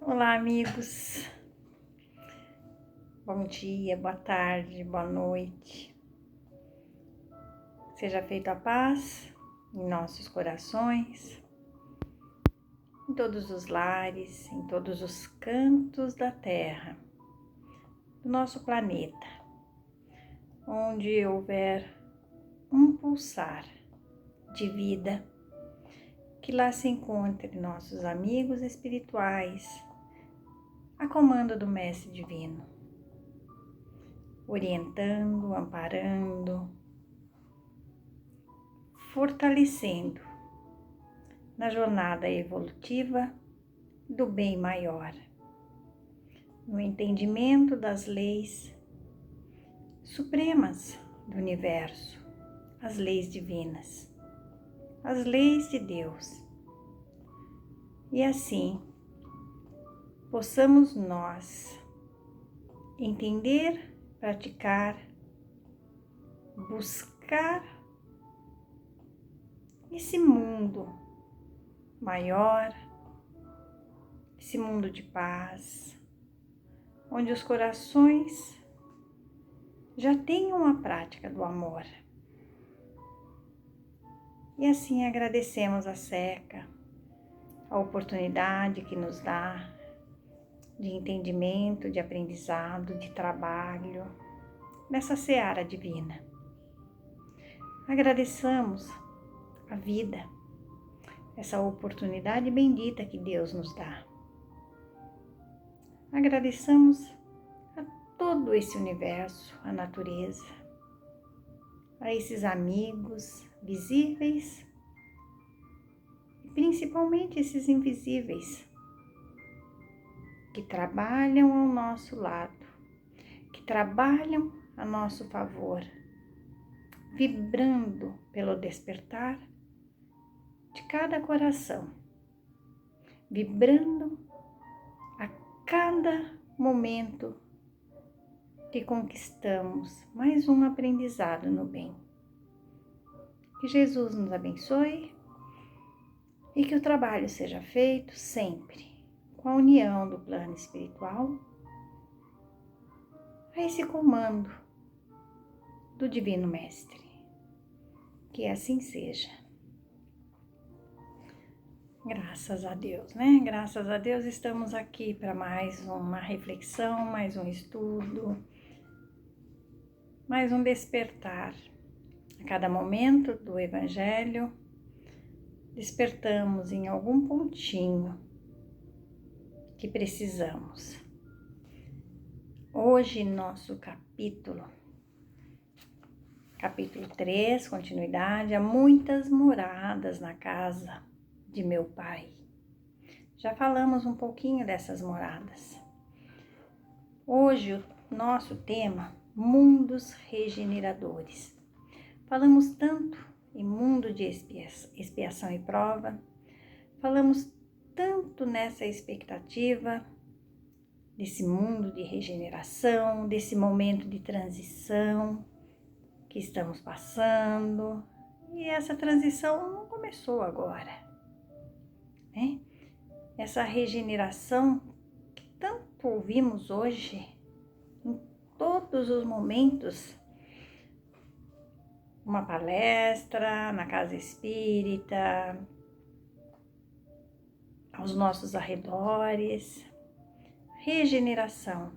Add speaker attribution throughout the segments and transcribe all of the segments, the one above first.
Speaker 1: Olá, amigos. Bom dia, boa tarde, boa noite. Seja feita a paz em nossos corações, em todos os lares, em todos os cantos da terra, do nosso planeta, onde houver um pulsar de vida, que lá se encontre nossos amigos espirituais, a comando do Mestre Divino, orientando, amparando, fortalecendo na jornada evolutiva do bem maior, no entendimento das leis supremas do universo, as leis divinas, as leis de Deus. E assim, possamos nós entender, praticar, buscar esse mundo maior, esse mundo de paz, onde os corações já tenham a prática do amor. E assim agradecemos a SECA, a oportunidade que nos dá de entendimento, de aprendizado, de trabalho nessa seara divina. Agradeçamos a vida, essa oportunidade bendita que Deus nos dá. Agradeçamos a todo esse universo, a natureza, a esses amigos visíveis e principalmente esses invisíveis que trabalham ao nosso lado, que trabalham a nosso favor, vibrando pelo despertar de cada coração, vibrando a cada momento que conquistamos mais um aprendizado no bem. Que Jesus nos abençoe e que o trabalho seja feito sempre com a união do plano espiritual a esse comando do Divino Mestre. Que assim seja. Graças a Deus, né? Graças a Deus estamos aqui para mais uma reflexão, mais um estudo, mais um despertar. A cada momento do Evangelho, despertamos em algum pontinho que precisamos. Hoje, nosso capítulo 3, continuidade, há muitas moradas na casa de meu Pai. Já falamos um pouquinho dessas moradas. Hoje, o nosso tema, mundos regeneradores. Falamos tanto em mundo de expiação e prova, falamos tanto nessa expectativa desse mundo de regeneração, desse momento de transição que estamos passando. E essa transição não começou agora, né? Essa regeneração que tanto ouvimos hoje, em todos os momentos, uma palestra na casa espírita, aos nossos arredores. Regeneração,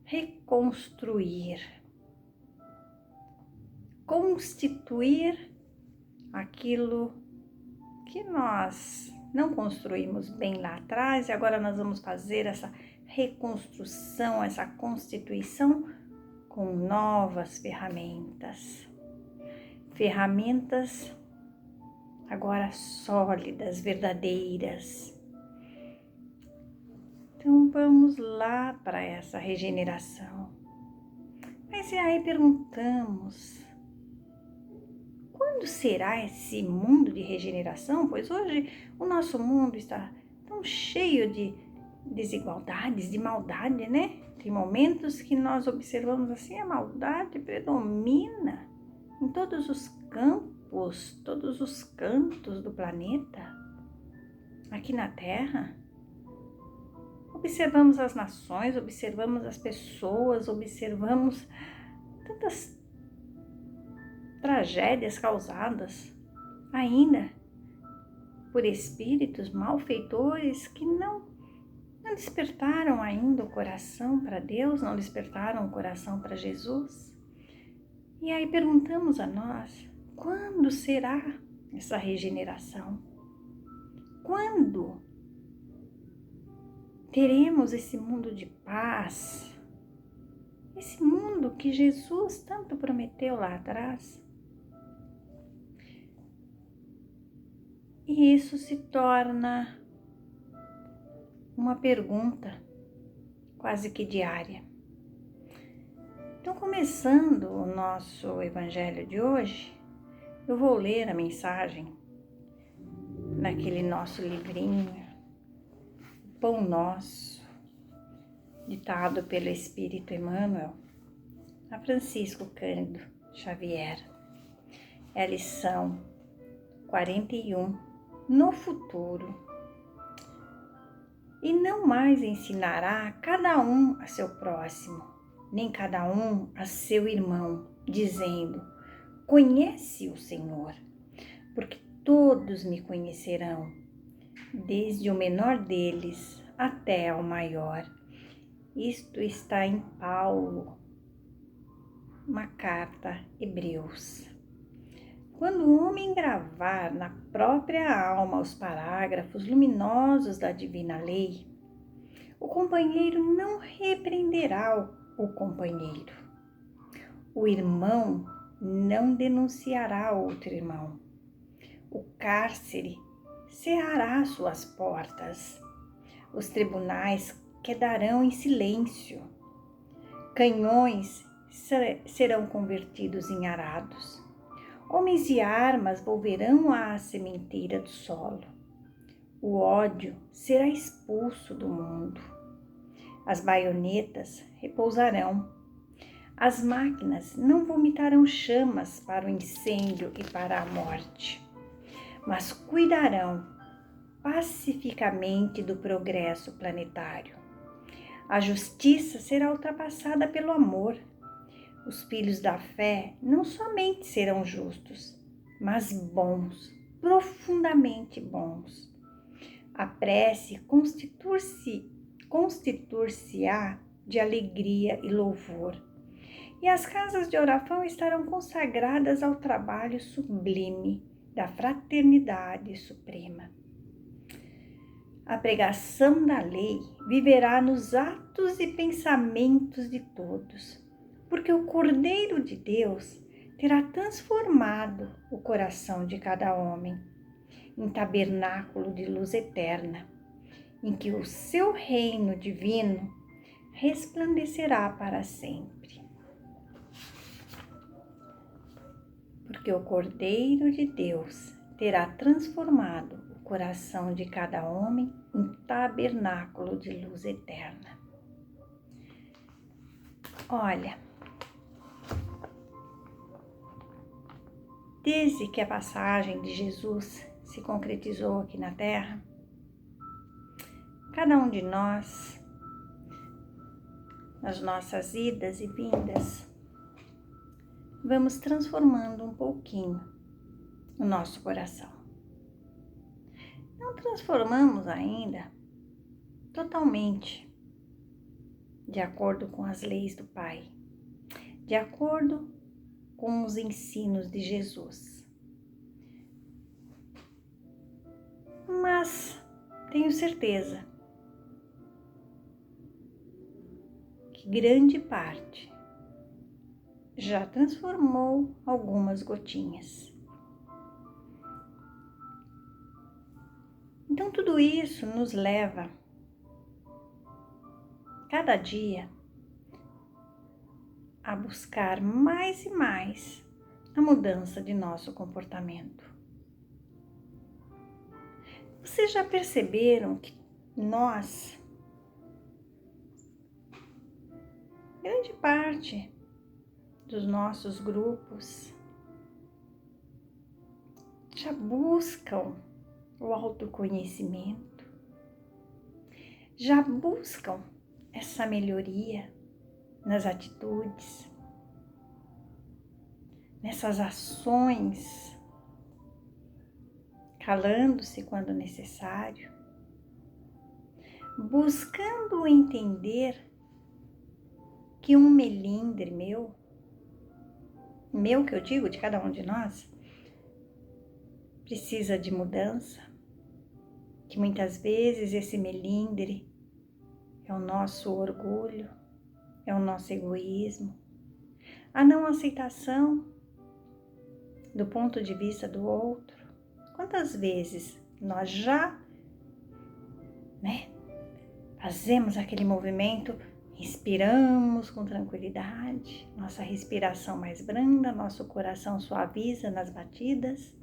Speaker 1: reconstruir, constituir aquilo que nós não construímos bem lá atrás e agora nós vamos fazer essa reconstrução, essa constituição com novas ferramentas. Ferramentas agora sólidas, verdadeiras. Então vamos lá para essa regeneração. Mas aí perguntamos, quando será esse mundo de regeneração? Pois hoje o nosso mundo está tão cheio de desigualdades, de maldade, né? Tem momentos que nós observamos assim, a maldade predomina em todos os campos, todos os cantos do planeta. aqui na Terra. Observamos as nações, observamos as pessoas, observamos tantas tragédias causadas ainda por espíritos malfeitores que não despertaram ainda o coração para Deus, não despertaram o coração para Jesus. E aí perguntamos a nós, quando será essa regeneração? Quando teremos esse mundo de paz? Esse mundo que Jesus tanto prometeu lá atrás? E isso se torna uma pergunta quase que diária. Então, começando o nosso evangelho de hoje, eu vou ler a mensagem naquele nosso livrinho, Pão Nosso, ditado pelo Espírito Emmanuel, a Francisco Cândido Xavier. É a lição 41, no futuro. E não mais ensinará cada um a seu próximo, nem cada um a seu irmão, dizendo, conhece o Senhor, porque todos me conhecerão, desde o menor deles até ao maior. Isto está em Paulo, uma carta Hebreus. Quando o homem gravar na própria alma os parágrafos luminosos da divina lei, o companheiro não repreenderá o companheiro. O irmão não denunciará outro irmão. O cárcere cerrará suas portas. Os tribunais quedarão em silêncio. Canhões serão convertidos em arados. Homens e armas volverão à sementeira do solo. O ódio será expulso do mundo. As baionetas repousarão. As máquinas não vomitarão chamas para o incêndio e para a morte, mas cuidarão pacificamente do progresso planetário. A justiça será ultrapassada pelo amor. Os filhos da fé não somente serão justos, mas bons, profundamente bons. A prece constituir-se-á de alegria e louvor, e as casas de oração estarão consagradas ao trabalho sublime da fraternidade suprema. A pregação da lei viverá nos atos e pensamentos de todos, porque o Cordeiro de Deus terá transformado o coração de cada homem em tabernáculo de luz eterna, em que o seu reino divino resplandecerá para sempre. Porque o Cordeiro de Deus terá transformado o coração de cada homem em tabernáculo de luz eterna. Olha, desde que a passagem de Jesus se concretizou aqui na Terra, cada um de nós, nas nossas idas e vindas, vamos transformando um pouquinho o nosso coração. Não transformamos ainda totalmente de acordo com as leis do Pai, de acordo com os ensinos de Jesus. Mas tenho certeza que grande parte já transformou algumas gotinhas. Então tudo isso nos leva, cada dia, a buscar mais e mais a mudança de nosso comportamento. Vocês já perceberam que nós, grande parte dos nossos grupos, já buscam o autoconhecimento, já buscam essa melhoria nas atitudes, nessas ações, calando-se quando necessário, buscando entender que um melindre meu que eu digo, de cada um de nós, precisa de mudança, que muitas vezes esse melindre é o nosso orgulho, é o nosso egoísmo, a não aceitação do ponto de vista do outro. Quantas vezes nós já, fazemos aquele movimento, inspiramos com tranquilidade, nossa respiração mais branda, nosso coração suaviza nas batidas.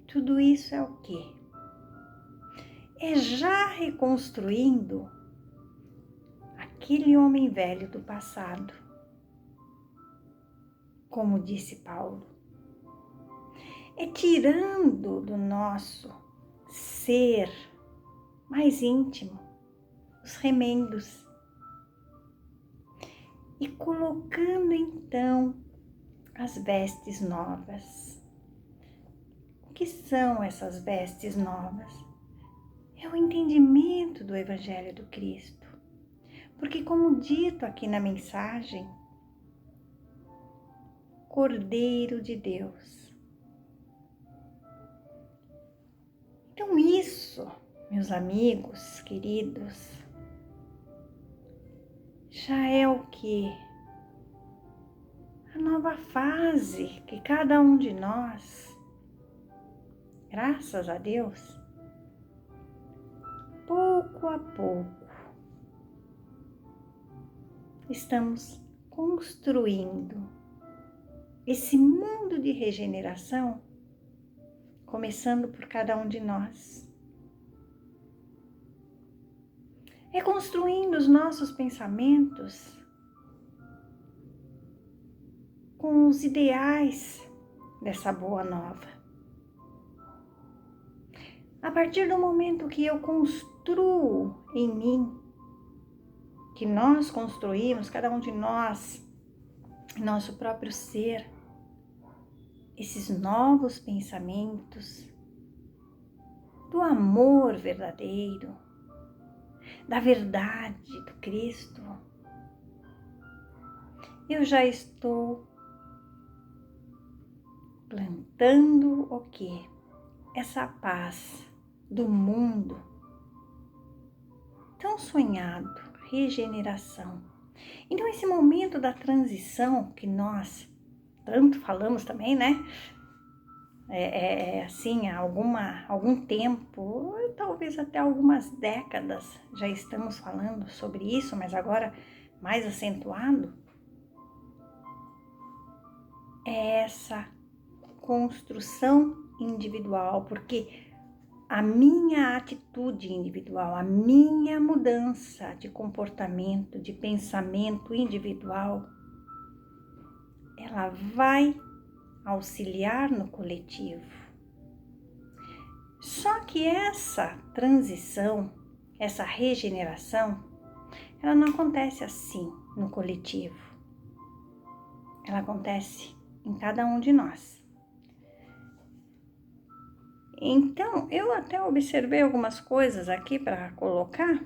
Speaker 1: Tudo isso é o quê? É já reconstruindo aquele homem velho do passado. Como disse Paulo, é tirando do nosso ser mais íntimo os remendos e colocando então as vestes novas. O que são essas vestes novas? É o entendimento do Evangelho do Cristo. Porque, como dito aqui na mensagem, Cordeiro de Deus. Então isso, meus amigos queridos, já é o que? A nova fase que cada um de nós, graças a Deus, pouco a pouco, estamos construindo esse mundo de regeneração, começando por cada um de nós. Reconstruindo os nossos pensamentos com os ideais dessa boa nova. A partir do momento que eu construo em mim, que nós construímos, cada um de nós, nosso próprio ser, esses novos pensamentos do amor verdadeiro, da verdade do Cristo, eu já estou plantando o quê? Essa paz do mundo tão sonhado, regeneração. Então esse momento da transição que nós tanto falamos também, assim, há algum tempo, talvez até algumas décadas já estamos falando sobre isso, mas agora mais acentuado, é essa construção individual, porque a minha atitude individual, a minha mudança de comportamento, de pensamento individual, ela vai auxiliar no coletivo. Só que essa transição, essa regeneração, ela não acontece assim no coletivo. Ela acontece em cada um de nós. Então, eu até observei algumas coisas aqui para colocar,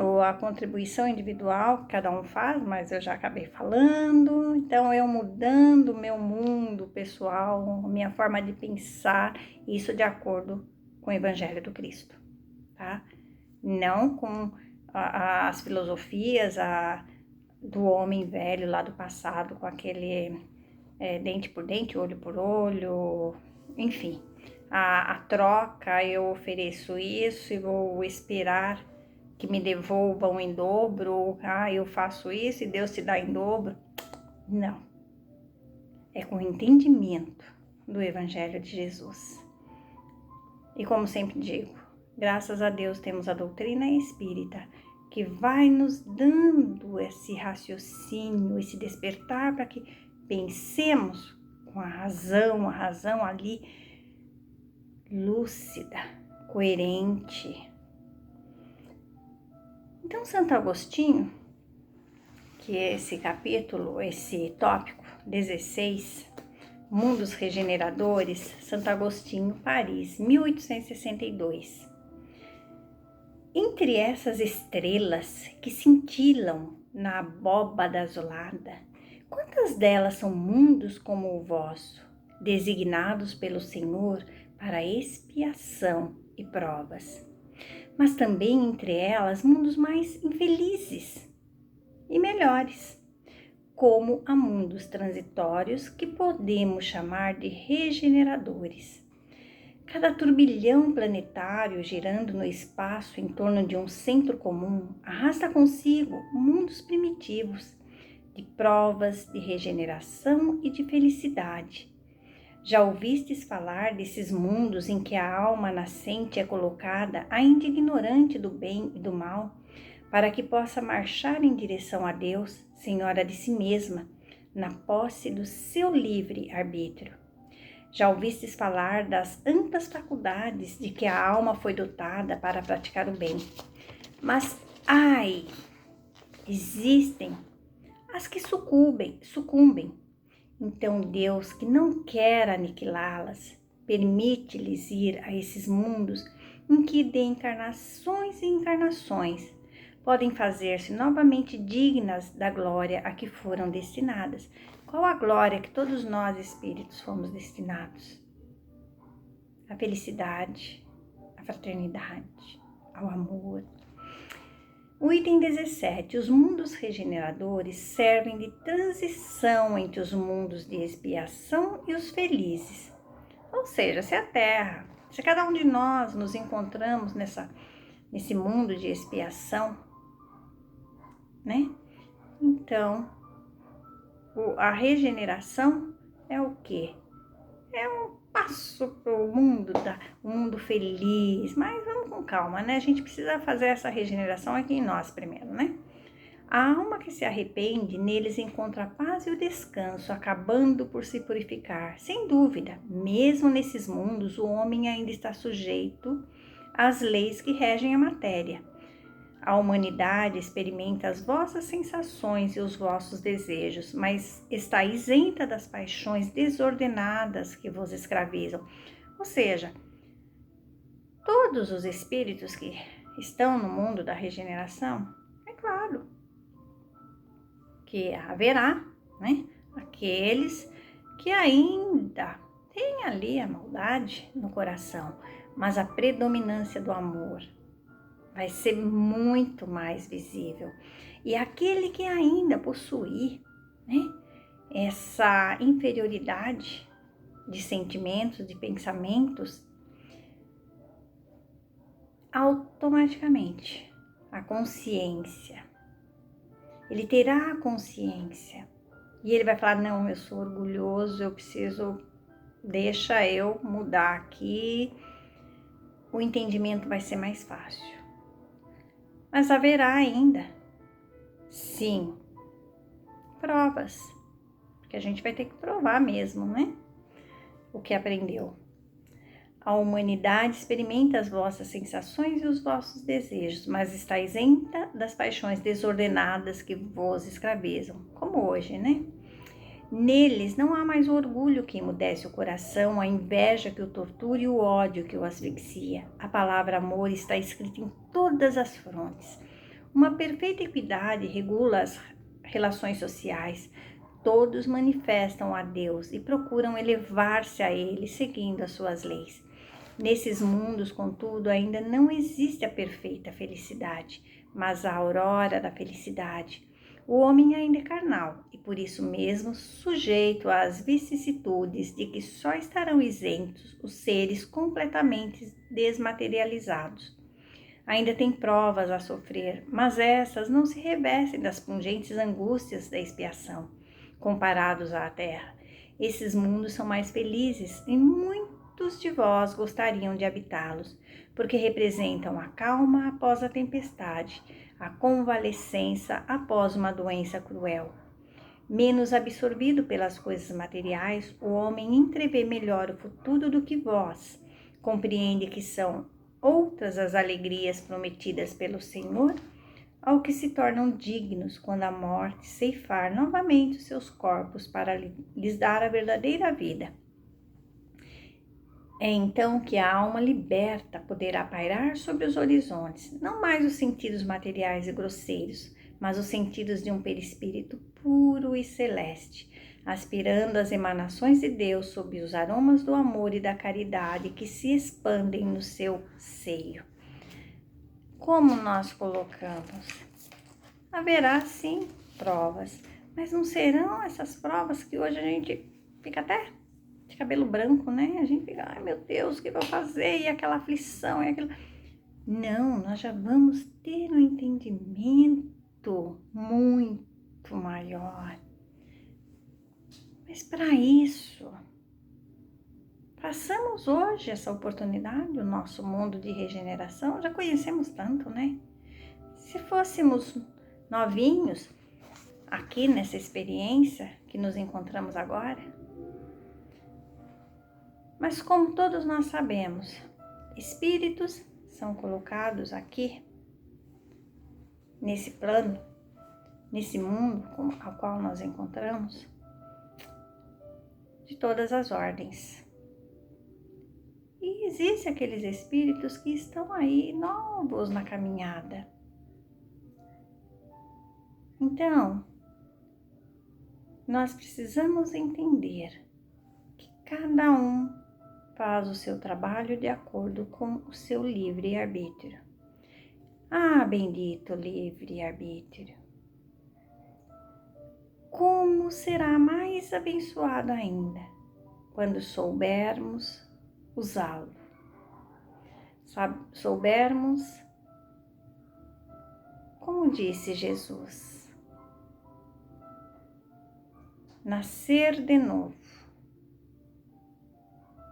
Speaker 1: ou a contribuição individual que cada um faz, mas eu já acabei falando. Então, eu mudando o meu mundo pessoal, minha forma de pensar, isso de acordo com o Evangelho do Cristo, tá? Não com as filosofias do homem velho lá do passado, com aquele dente por dente, olho por olho, enfim. A troca, eu ofereço isso e vou esperar que me devolvam em dobro, eu faço isso e Deus te dá em dobro. Não. É com o entendimento do Evangelho de Jesus. E como sempre digo, graças a Deus temos a doutrina espírita que vai nos dando esse raciocínio, esse despertar para que pensemos com a razão ali lúcida, coerente. Então, Santo Agostinho, que é esse capítulo, esse tópico 16, Mundos Regeneradores, Santo Agostinho, Paris, 1862. Entre essas estrelas que cintilam na abóbada azulada, quantas delas são mundos como o vosso, designados pelo Senhor para expiação e provas? Mas também entre elas mundos mais infelizes e melhores, como a mundos transitórios que podemos chamar de regeneradores. Cada turbilhão planetário girando no espaço em torno de um centro comum arrasta consigo mundos primitivos, de provas, de regeneração e de felicidade. Já ouvistes falar desses mundos em que a alma nascente é colocada ainda ignorante do bem e do mal, para que possa marchar em direção a Deus, senhora de si mesma, na posse do seu livre arbítrio. Já ouvistes falar das amplas faculdades de que a alma foi dotada para praticar o bem. Mas, ai, existem as que sucumbem. Então Deus, que não quer aniquilá-las, permite-lhes ir a esses mundos em que de encarnações e encarnações podem fazer-se novamente dignas da glória a que foram destinadas. Qual a glória que todos nós, espíritos, fomos destinados? A felicidade, a fraternidade, ao amor. O item 17. Os mundos regeneradores servem de transição entre os mundos de expiação e os felizes. Ou seja, se a Terra, se cada um de nós nos encontramos nesse mundo de expiação, né? Então, a regeneração é o quê? É um passo para o mundo feliz, mas vamos com calma, né? A gente precisa fazer essa regeneração aqui em nós primeiro, né? A alma que se arrepende, neles encontra a paz e o descanso, acabando por se purificar. Sem dúvida, mesmo nesses mundos, o homem ainda está sujeito às leis que regem a matéria. A humanidade experimenta as vossas sensações e os vossos desejos, mas está isenta das paixões desordenadas que vos escravizam. Ou seja, todos os espíritos que estão no mundo da regeneração, é claro que haverá, né, aqueles que ainda têm ali a maldade no coração, mas a predominância do amor vai ser muito mais visível. E aquele que ainda possuir, né, essa inferioridade de sentimentos, de pensamentos, automaticamente a consciência, ele terá a consciência e ele vai falar: não, eu sou orgulhoso, eu preciso, deixa eu mudar aqui, o entendimento vai ser mais fácil. Mas haverá ainda, sim, provas, porque a gente vai ter que provar mesmo, né? O que aprendeu. A humanidade experimenta as vossas sensações e os vossos desejos, mas está isenta das paixões desordenadas que vos escravizam, como hoje, né? Neles não há mais o orgulho que emudece o coração, a inveja que o tortura e o ódio que o asfixia. A palavra amor está escrita em todas as frontes. Uma perfeita equidade regula as relações sociais. Todos manifestam a Deus e procuram elevar-se a Ele, seguindo as suas leis. Nesses mundos, contudo, ainda não existe a perfeita felicidade, mas a aurora da felicidade. O homem ainda é carnal e, por isso mesmo, sujeito às vicissitudes de que só estarão isentos os seres completamente desmaterializados. Ainda tem provas a sofrer, mas essas não se revestem das pungentes angústias da expiação, comparados à terra. Esses mundos são mais felizes e muitos de vós gostariam de habitá-los, porque representam a calma após a tempestade, a convalescença após uma doença cruel. Menos absorvido pelas coisas materiais, o homem entrevê melhor o futuro do que vós. compreende que são outras as alegrias prometidas pelo Senhor, ao que se tornam dignos quando a morte ceifar novamente os seus corpos para lhes dar a verdadeira vida. É então que a alma liberta poderá pairar sobre os horizontes, não mais os sentidos materiais e grosseiros, mas os sentidos de um perispírito puro e celeste, aspirando as emanações de Deus sob os aromas do amor e da caridade que se expandem no seu seio. Como nós colocamos? Haverá sim provas, mas não serão essas provas que hoje a gente fica até de cabelo branco, né? A gente fica, ai meu Deus, o que eu vou fazer? E aquela aflição, e aquilo. Não, nós já vamos ter um entendimento muito maior. Mas para isso, façamos hoje essa oportunidade, o nosso mundo de regeneração, já conhecemos tanto, né? Se fôssemos novinhos aqui nessa experiência que nos encontramos agora, mas como todos nós sabemos, espíritos são colocados aqui, nesse plano, nesse mundo ao qual nós encontramos, de todas as ordens. E existem aqueles espíritos que estão aí novos na caminhada. Então, nós precisamos entender que cada um faz o seu trabalho de acordo com o seu livre-arbítrio. Ah, bendito livre-arbítrio! Como será mais abençoado ainda quando soubermos usá-lo. Soubermos, como disse Jesus, nascer de novo.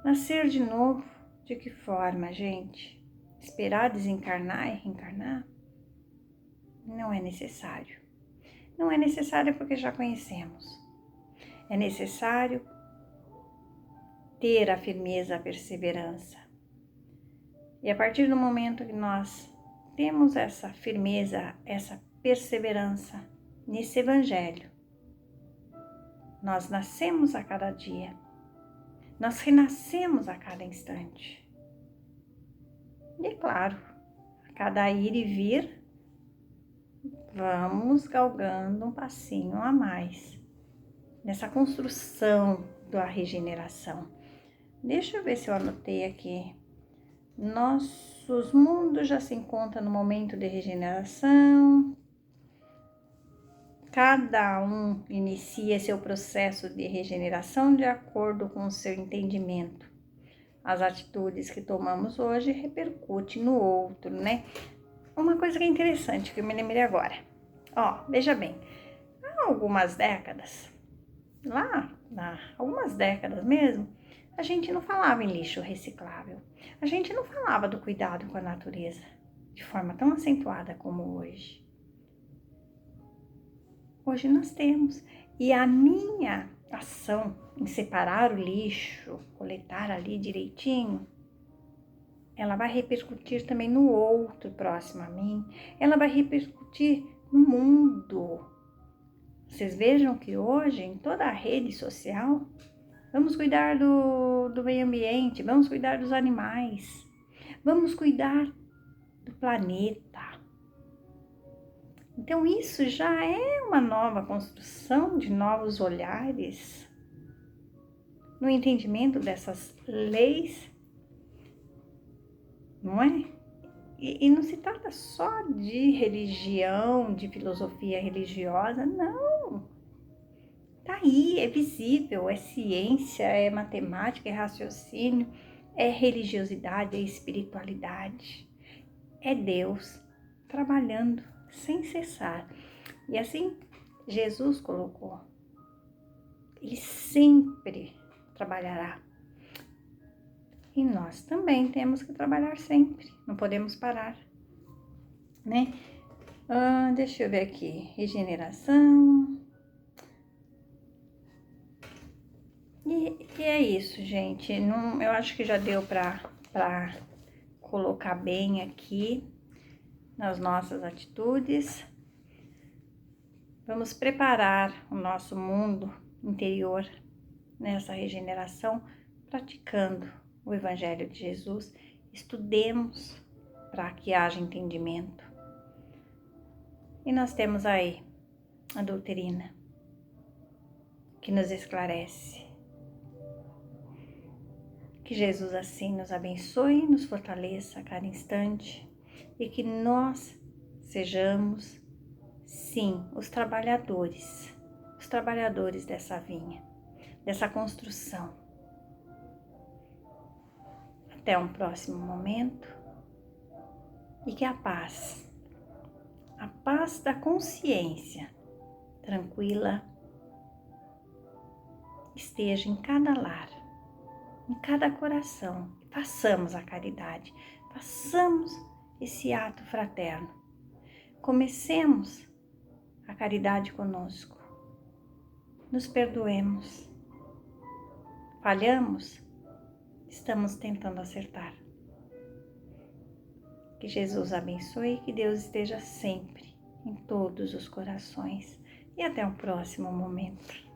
Speaker 1: Nascer de novo, de que forma, gente? Esperar desencarnar e reencarnar? Não é necessário. Não é necessário porque já conhecemos. É necessário ter a firmeza, a perseverança. E a partir do momento que nós temos essa firmeza, essa perseverança nesse evangelho, nós nascemos a cada dia. Nós renascemos a cada instante. E é claro, a cada ir e vir, vamos galgando um passinho a mais nessa construção da regeneração. Deixa eu ver se eu anotei aqui. Nossos mundos já se encontram no momento de regeneração. Cada um inicia seu processo de regeneração de acordo com o seu entendimento. As atitudes que tomamos hoje repercutem no outro, né? Uma coisa que é interessante, que eu me lembrei agora. Ó, veja bem, há algumas décadas, algumas décadas mesmo, a gente não falava em lixo reciclável. A gente não falava do cuidado com a natureza de forma tão acentuada como hoje. Hoje nós temos. E a minha ação em separar o lixo, coletar ali direitinho, ela vai repercutir também no outro próximo a mim. Ela vai repercutir no mundo. Vocês vejam que hoje, em toda a rede social, vamos cuidar do meio ambiente, vamos cuidar dos animais, vamos cuidar do planeta. Então, isso já é uma nova construção de novos olhares no entendimento dessas leis, não é? E não se trata só de religião, de filosofia religiosa, não. Tá aí, é visível, é ciência, é matemática, é raciocínio, é religiosidade, é espiritualidade, é Deus trabalhando sem cessar. E assim, Jesus colocou, Ele sempre trabalhará. E nós também temos que trabalhar sempre, não podemos parar, né? Deixa eu ver aqui, regeneração. E é isso, gente. Eu acho que já deu para para colocar bem aqui nas nossas atitudes. Vamos preparar o nosso mundo interior nessa regeneração, praticando o Evangelho de Jesus. Estudemos para que haja entendimento. E nós temos aí a doutrina que nos esclarece. Que Jesus assim nos abençoe, nos fortaleça a cada instante e que nós sejamos, sim, os trabalhadores dessa vinha, dessa construção. Até um próximo momento e que a paz da consciência tranquila esteja em cada lar, em cada coração. Façamos a caridade, façamos esse ato fraterno. Comecemos a caridade conosco. Nos perdoemos. Falhamos? Estamos tentando acertar. Que Jesus abençoe e que Deus esteja sempre em todos os corações. E até o próximo momento.